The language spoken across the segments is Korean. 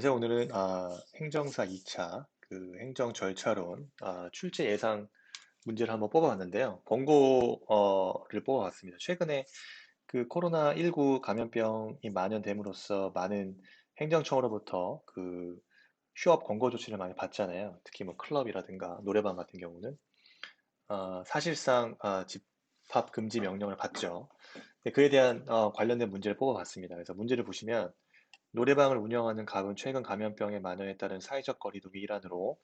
그래서 오늘은 행정사 2차 행정 절차론 출제 예상 문제를 한번 뽑아봤는데요. 권고를 뽑아봤습니다. 최근에 그 코로나19 감염병이 만연됨으로써 많은 행정청으로부터 그 휴업 권고 조치를 많이 받잖아요. 특히 뭐 클럽이라든가 노래방 같은 경우는 사실상 집합 금지 명령을 받죠. 근데 그에 대한 관련된 문제를 뽑아봤습니다. 그래서 문제를 보시면 노래방을 운영하는 갑은 최근 감염병의 만연에 따른 사회적 거리두기 일환으로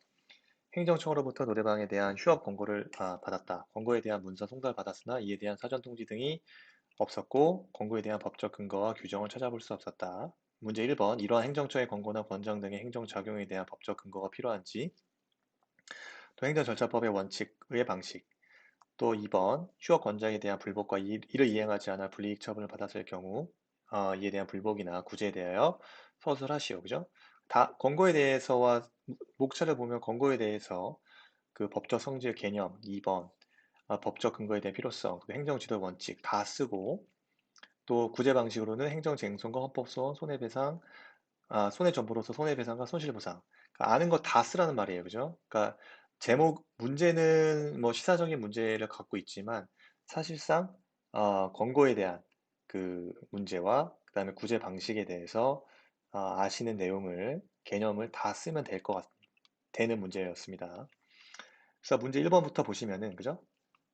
행정청으로부터 노래방에 대한 휴업 권고를 받았다. 권고에 대한 문서 송달받았으나 이에 대한 사전 통지 등이 없었고 권고에 대한 법적 근거와 규정을 찾아볼 수 없었다. 문제 1번 이러한 행정처의 권고나 권장 등의 행정작용에 대한 법적 근거가 필요한지, 또 행정절차법의 원칙, 의 방식, 또 2번 휴업 권장에 대한 불복과 이를 이행하지 않아 불이익 처분을 받았을 경우 이에 대한 불복이나 구제에 대하여 서술하시오. 그죠? 다 권고에 대해서와 목차를 보면 권고에 대해서 그 법적 성질 개념 2번, 법적 근거에 대한 필요성, 그 행정지도 원칙 다 쓰고, 또 구제 방식으로는 행정쟁송과 헌법소원, 손해배상, 손해정보로서 손해배상과 손실보상. 그러니까 아는 거 다 쓰라는 말이에요. 그죠? 그러니까 제목, 문제는 뭐 시사적인 문제를 갖고 있지만 사실상 권고에 대한 그 문제와 그다음에 구제 방식에 대해서 아시는 내용을, 개념을 다 쓰면 되는 문제였습니다. 그래서 문제 1번부터 보시면은, 그죠?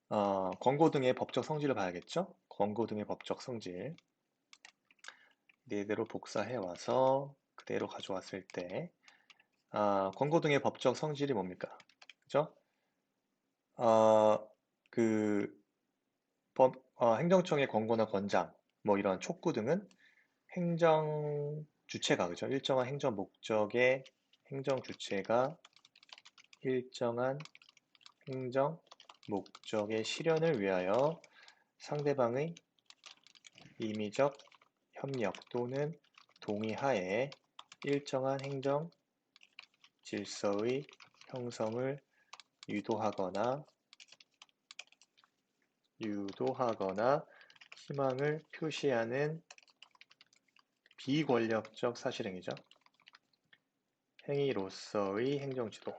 권고 등의 법적 성질을 봐야겠죠? 권고 등의 법적 성질. 이대로 복사해 와서 그대로 가져왔을 때, 권고 등의 법적 성질이 뭡니까? 그죠? 어, 그, 행정청의 권고나 권장, 뭐 이런 촉구 등은 행정 주체가, 그죠? 일정한 행정 목적의 행정 주체가 일정한 행정 목적의 실현을 위하여 상대방의 임의적 협력 또는 동의하에 일정한 행정 질서의 형성을 유도하거나 희망을 표시하는 비권력적 사실행위죠. 행위로서의 행정지도를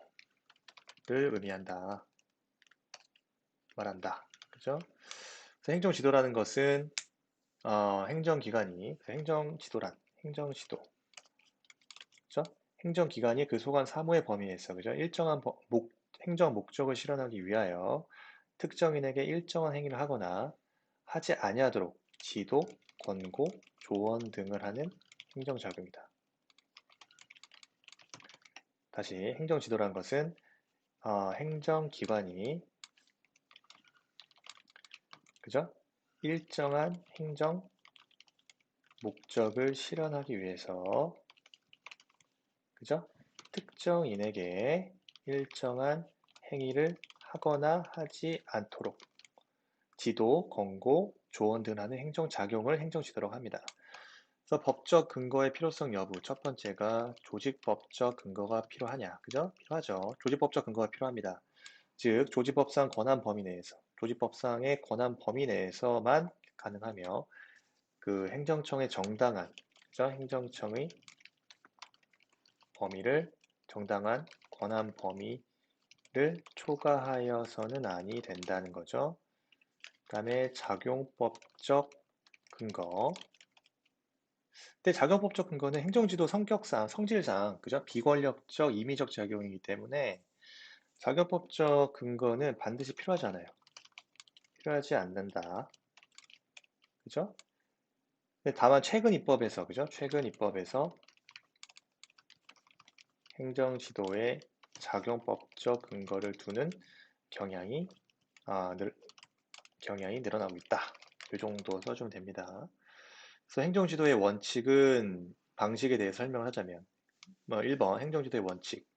의미한다. 말한다. 그죠? 그래서 행정지도라는 것은 행정기관이, 행정지도. 그죠? 행정기관이 그 소관 사무의 범위 내에서, 그죠? 일정한 행정 목적을 실현하기 위하여 특정인에게 일정한 행위를 하거나 하지 아니하도록 지도, 권고, 조언 등을 하는 행정작용이다. 다시 행정지도란 것은 행정기관이, 그죠? 일정한 행정 목적을 실현하기 위해서, 그죠? 특정인에게 일정한 행위를 하거나 하지 않도록 지도, 권고, 조언 등을 하는 행정작용을 행정지도라고 합니다. 그래서 법적 근거의 필요성 여부. 첫 번째가 조직법적 근거가 필요하냐. 그죠? 필요하죠. 조직법적 근거가 필요합니다. 즉, 조직법상 권한 범위 내에서, 조직법상의 권한 범위 내에서만 가능하며, 그 행정청의 정당한, 그죠? 행정청의 범위를, 정당한 권한 범위를 초과하여서는 아니 된다는 거죠. 그 다음에 작용법적 근거. 근데 작용법적 근거는 행정지도 성격상, 성질상, 그죠? 비권력적, 임의적 작용이기 때문에 작용법적 근거는 반드시 필요하잖아요. 필요하지 않는다. 그죠? 근데 다만 최근 입법에서, 그죠? 최근 입법에서 행정지도에 작용법적 근거를 두는 경향이, 아, 경향이 늘어나고 있다. 이 정도 써주면 됩니다. 그래서 행정지도의 원칙은 방식에 대해 설명을 하자면, 뭐 1번 행정지도의 원칙.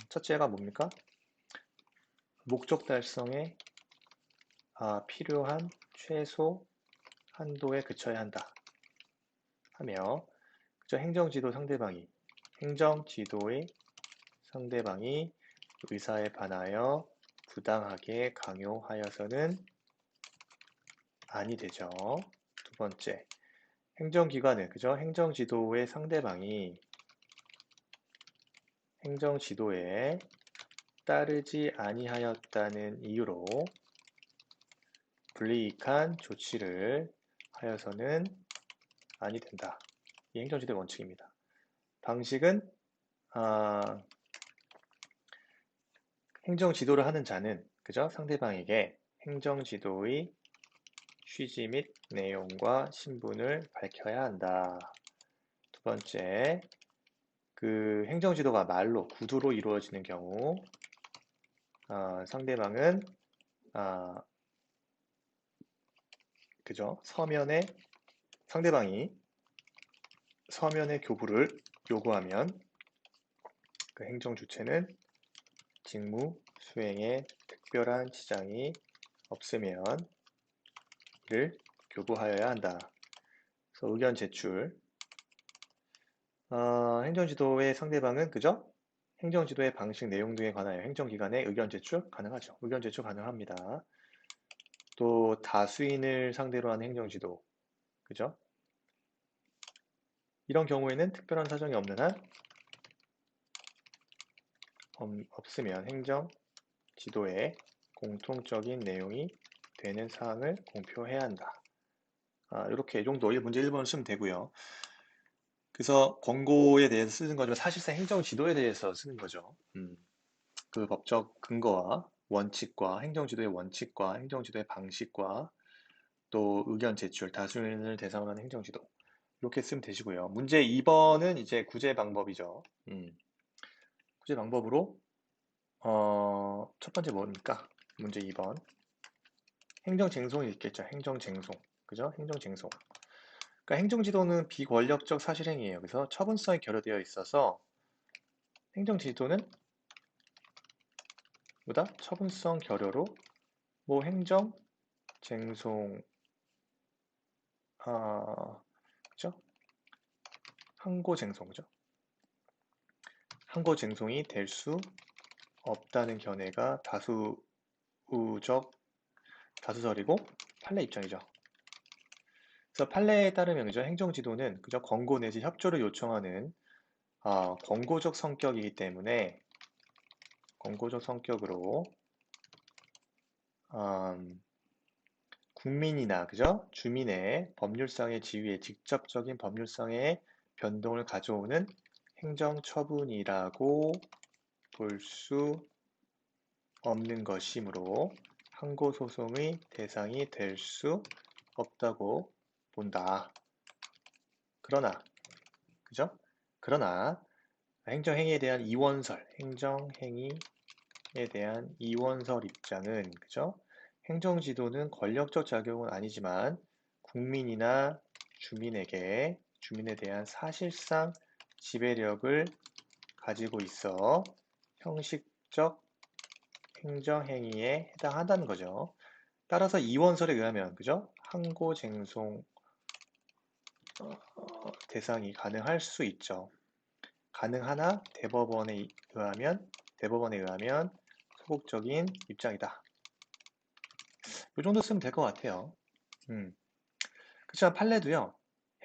첫째가 뭡니까? 목적 달성에 필요한 최소 한도에 그쳐야 한다 하며, 그죠? 행정지도의 상대방이 의사에 반하여 부당하게 강요하여서는 아니 되죠. 두 번째, 행정기관은, 그죠? 행정지도의 상대방이 행정지도에 따르지 아니하였다는 이유로 불이익한 조치를 하여서는 아니 된다. 이 행정지도의 원칙입니다. 방식은 행정지도를 하는 자는, 그죠? 상대방에게 행정지도의 취지 및 내용과 신분을 밝혀야 한다. 두 번째, 그 행정지도가 말로, 구두로 이루어지는 경우 상대방은 그죠? 상대방이 서면의 교부를 요구하면 그 행정 주체는 직무 수행에 특별한 지장이 없으면 이를 교부하여야 한다. 그래서 의견 제출. 행정지도의 상대방은, 그죠? 행정지도의 방식, 내용 등에 관하여 행정기관에 의견 제출 가능하죠. 의견 제출 가능합니다. 또 다수인을 상대로 하는 행정지도, 그죠? 이런 경우에는 특별한 사정이 없는 한 없으면 행정지도에 공통적인 내용이 되는 사항을 공표해야 한다. 이렇게 이 정도 문제 1번을 쓰면 되고요. 그래서 권고에 대해서 쓰는 거지만 사실상 행정지도에 대해서 쓰는 거죠. 그 법적 근거와 원칙과 행정지도의 원칙과 행정지도의 방식과 또 의견 제출, 다수인을 대상으로 하는 행정지도 이렇게 쓰면 되시고요. 문제 2번은 이제 구제 방법이죠. 구제 방법으로 첫 번째 뭡니까? 문제 2번 행정쟁송이 있겠죠. 행정쟁송, 그죠? 행정쟁송. 그러니까 행정지도는 비권력적 사실행위예요. 그래서 처분성이 결여되어 있어서 행정지도는 보다 처분성 결여로 뭐 행정쟁송 그죠? 항고쟁송, 그죠? 항고쟁송이 될 수 없다는 견해가 다수설이고 판례 입장이죠. 그래서 판례에 따르면 그죠? 행정지도는 그죠? 권고 내지 협조를 요청하는 권고적 성격이기 때문에 권고적 성격으로 국민이나 그죠? 주민의 법률상의 지위에 직접적인 법률상의 변동을 가져오는 행정처분이라고 볼 수 없는 것이므로 항고소송의 대상이 될 수 없다고 본다. 그러나, 그죠? 그러나 행정행위에 대한 행정행위에 대한 이원설 입장은, 그죠? 행정지도는 권력적 작용은 아니지만 국민이나 주민에 대한 사실상 지배력을 가지고 있어 형식적 행정행위에 해당한다는 거죠. 따라서 이원설에 의하면, 그죠? 항고쟁송 대상이 가능할 수 있죠. 가능하나 대법원에 의하면 소극적인 입장이다. 이 정도 쓰면 될 것 같아요. 그렇지만 판례도요.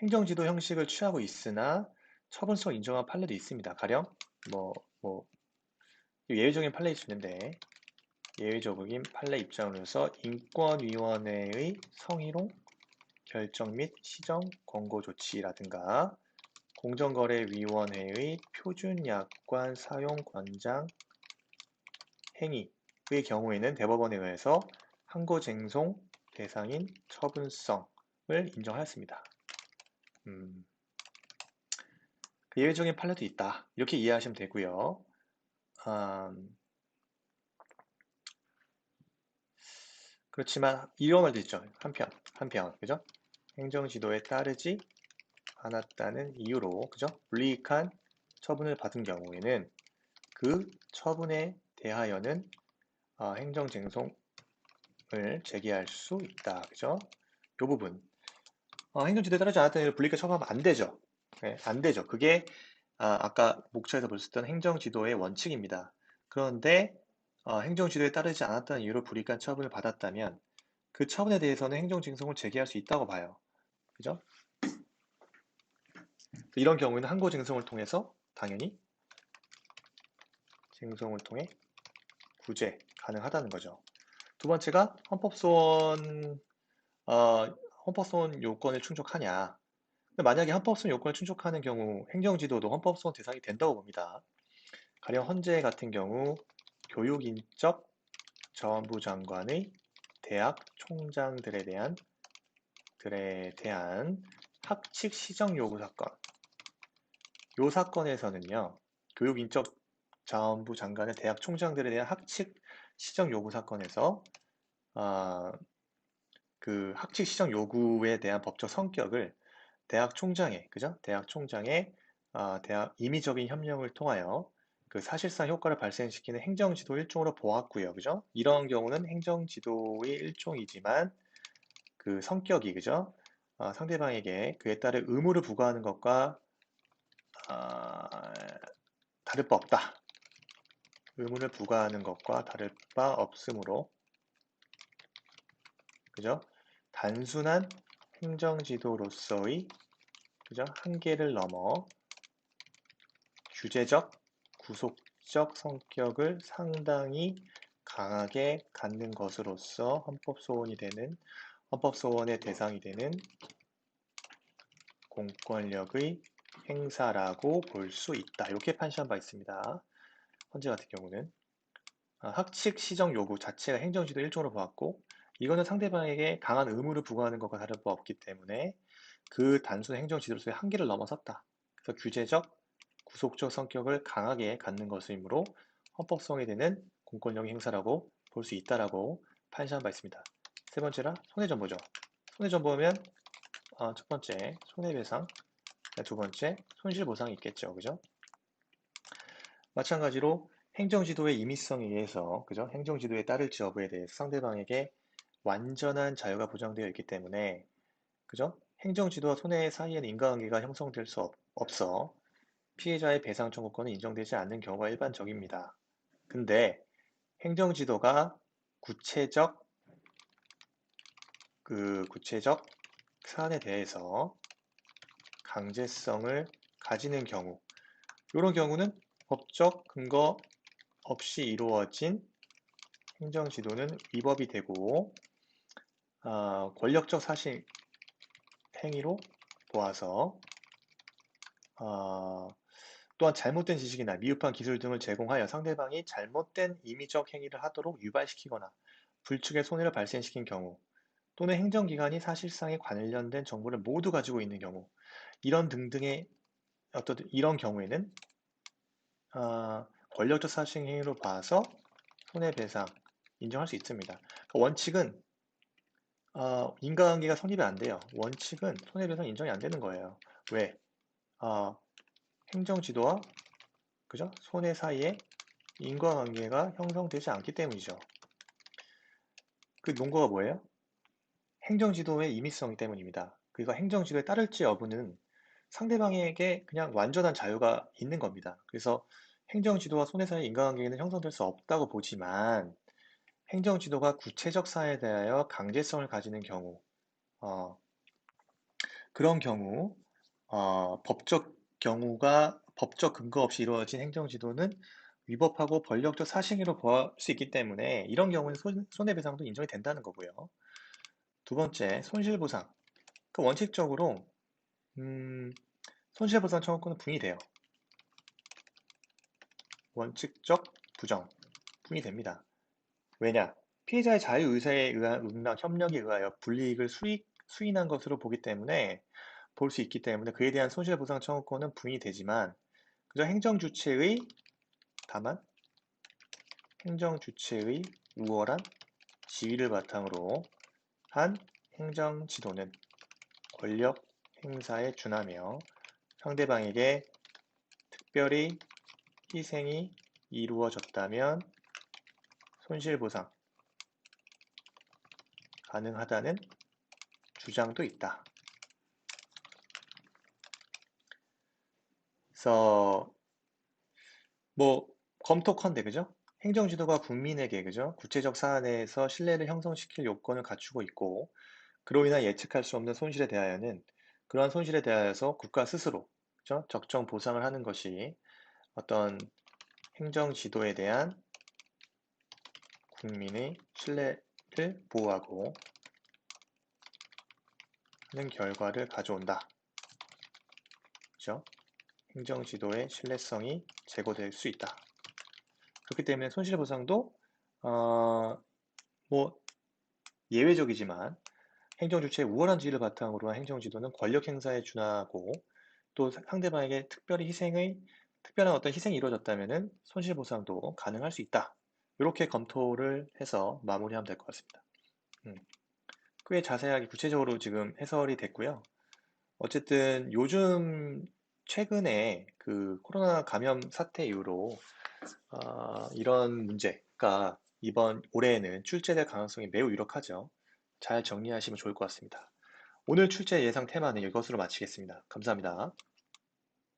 행정지도 형식을 취하고 있으나 처분성 인정한 판례도 있습니다. 가령 뭐 예외적인 판례일 수 있는데 예외적인 판례 입장으로서 인권위원회의 성희롱 결정 및 시정 권고 조치라든가 공정거래위원회의 표준약관 사용 권장 행위의 경우에는 대법원에 의해서 항고쟁송 대상인 처분성을 인정하였습니다. 그 예외적인 판례도 있다. 이렇게 이해하시면 되고요. 그렇지만 이런 말도 있죠. 한편, 그죠? 행정지도에 따르지 않았다는 이유로, 그죠? 불이익한 처분을 받은 경우에는 그 처분에 대하여는 행정쟁송을 제기할 수 있다. 그죠? 이 부분. 행정지도에 따르지 않았다는 이유로 불이익한 처분하면 안 되죠. 네, 안 되죠. 그게 아까 목차에서 보셨던 행정지도의 원칙입니다. 그런데 행정지도에 따르지 않았다는 이유로 불이익한 처분을 받았다면 그 처분에 대해서는 행정징송을 제기할 수 있다고 봐요. 그죠? 이런 경우에는 항고 쟁송을 통해서 당연히 쟁송을 통해 구제 가능하다는 거죠. 두 번째가 어, 헌법소원 요건을 충족하냐. 근데 만약에 헌법소원 요건을 충족하는 경우 행정지도도 헌법소원 대상이 된다고 봅니다. 가령 헌재 같은 경우 교육인적 자원부 장관의 대학 총장들에 대한 학칙 시정 요구 사건. 요 사건에서는요, 교육인적 자원부 장관의 대학 총장들에 대한 학칙 시정 요구 사건에서 아, 그 학칙 시정 요구에 대한 법적 성격을 대학 총장의, 그죠? 대학 총장의 대학 임의적인 협력을 통하여 그 사실상 효과를 발생시키는 행정지도 일종으로 보았고요, 그죠? 이런 경우는 행정지도의 일종이지만 그 성격이, 그죠? 상대방에게 그에 따른 의무를 부과하는 것과 아, 다를 바 없다. 의무를 부과하는 것과 다를 바 없으므로, 그죠? 단순한 행정지도로서의, 그죠? 한계를 넘어 규제적, 구속적 성격을 상당히 강하게 갖는 것으로서 헌법소원의 대상이 되는 공권력의 행사라고 볼 수 있다. 이렇게 판시한 바 있습니다. 헌재 같은 경우는 학칙 시정 요구 자체가 행정지도 일종으로 보았고 이거는 상대방에게 강한 의무를 부과하는 것과 다를 바 없기 때문에 그 단순 행정지도로서의 한계를 넘어섰다. 그래서 규제적, 구속적 성격을 강하게 갖는 것이므로 헌법성이 되는 공권력의 행사라고 볼 수 있다라고 판시한 바 있습니다. 세 번째라 손해전보죠. 손해전보면 첫 번째 손해배상, 두 번째 손실보상이 있겠죠. 그죠? 마찬가지로 행정지도의 임의성에 의해서 그죠? 행정지도에 따를지 여부에 대해서 상대방에게 완전한 자유가 보장되어 있기 때문에 그죠? 행정지도와 손해 사이에는 인과관계가 형성될 수 없어 피해자의 배상 청구권은 인정되지 않는 경우가 일반적입니다. 근데 행정지도가 구체적 구체적 사안에 대해서 강제성을 가지는 경우 이런 경우는 법적 근거 없이 이루어진 행정지도는 위법이 되고 권력적 사실 행위로 보아서 또한 잘못된 지식이나 미흡한 기술 등을 제공하여 상대방이 잘못된 임의적 행위를 하도록 유발시키거나 불측의 손해를 발생시킨 경우 또는 행정기관이 사실상에 관련된 정보를 모두 가지고 있는 경우 이런 등등의 이런 경우에는 권력적 사실 행위로 봐서 손해배상 인정할 수 있습니다. 그러니까 원칙은 인과관계가 성립이 안 돼요. 원칙은 손해배상 인정이 안 되는 거예요. 왜? 어, 행정지도와 그죠? 손해 사이에 인과관계가 형성되지 않기 때문이죠. 그 논거가 뭐예요? 행정지도의 임의성 때문입니다. 그러니까 행정지도에 따를지 여부는 상대방에게 그냥 완전한 자유가 있는 겁니다. 그래서 행정지도와 손해 사이의 인과관계는 형성될 수 없다고 보지만 행정지도가 구체적 사안에 대하여 강제성을 가지는 경우 어, 그런 경우 법적 근거 없이 이루어진 행정지도는 위법하고 권력적 사실행위로 볼 수 있기 때문에 이런 경우는 손해배상도 인정이 된다는 거고요. 두 번째, 손실보상. 그 원칙적으로 손실보상 청구권은 부인이 돼요. 원칙적 부정, 부인이 됩니다. 왜냐? 피해자의 자유의사에 의한 운락, 협력에 의하여 불이익을 수인한 것으로 보기 때문에 볼 수 있기 때문에 그에 대한 손실보상 청구권은 부인이 되지만 그저 다만 행정주체의 우월한 지위를 바탕으로 한 행정지도는 권력 행사에 준하며 상대방에게 특별히 희생이 이루어졌다면 손실보상 가능하다는 주장도 있다. 그래서 뭐 검토컨대 그죠? 행정지도가 국민에게 그죠? 구체적 사안에서 신뢰를 형성시킬 요건을 갖추고 있고 그로 인한 예측할 수 없는 손실에 대하여는 그러한 손실에 대하여서 국가 스스로 그죠? 적정 보상을 하는 것이 어떤 행정 지도에 대한 국민의 신뢰를 보호하고 하는 결과를 가져온다. 그죠? 행정 지도의 신뢰성이 제고될 수 있다. 그렇기 때문에 손실보상도 뭐 예외적이지만 행정 주체의 우월한 지위를 바탕으로 한 행정 지도는 권력 행사에 준하고 또 상대방에게 특별한 어떤 희생이 이루어졌다면은 손실보상도 가능할 수 있다. 이렇게 검토를 해서 마무리하면 될 것 같습니다. 음, 꽤 자세하게 구체적으로 지금 해설이 됐고요. 어쨌든 요즘 최근에 그 코로나 감염 사태 이후로 이런 문제가 이번 올해에는 출제될 가능성이 매우 유력하죠. 잘 정리하시면 좋을 것 같습니다. 오늘 출제 예상 테마는 이것으로 마치겠습니다. 감사합니다.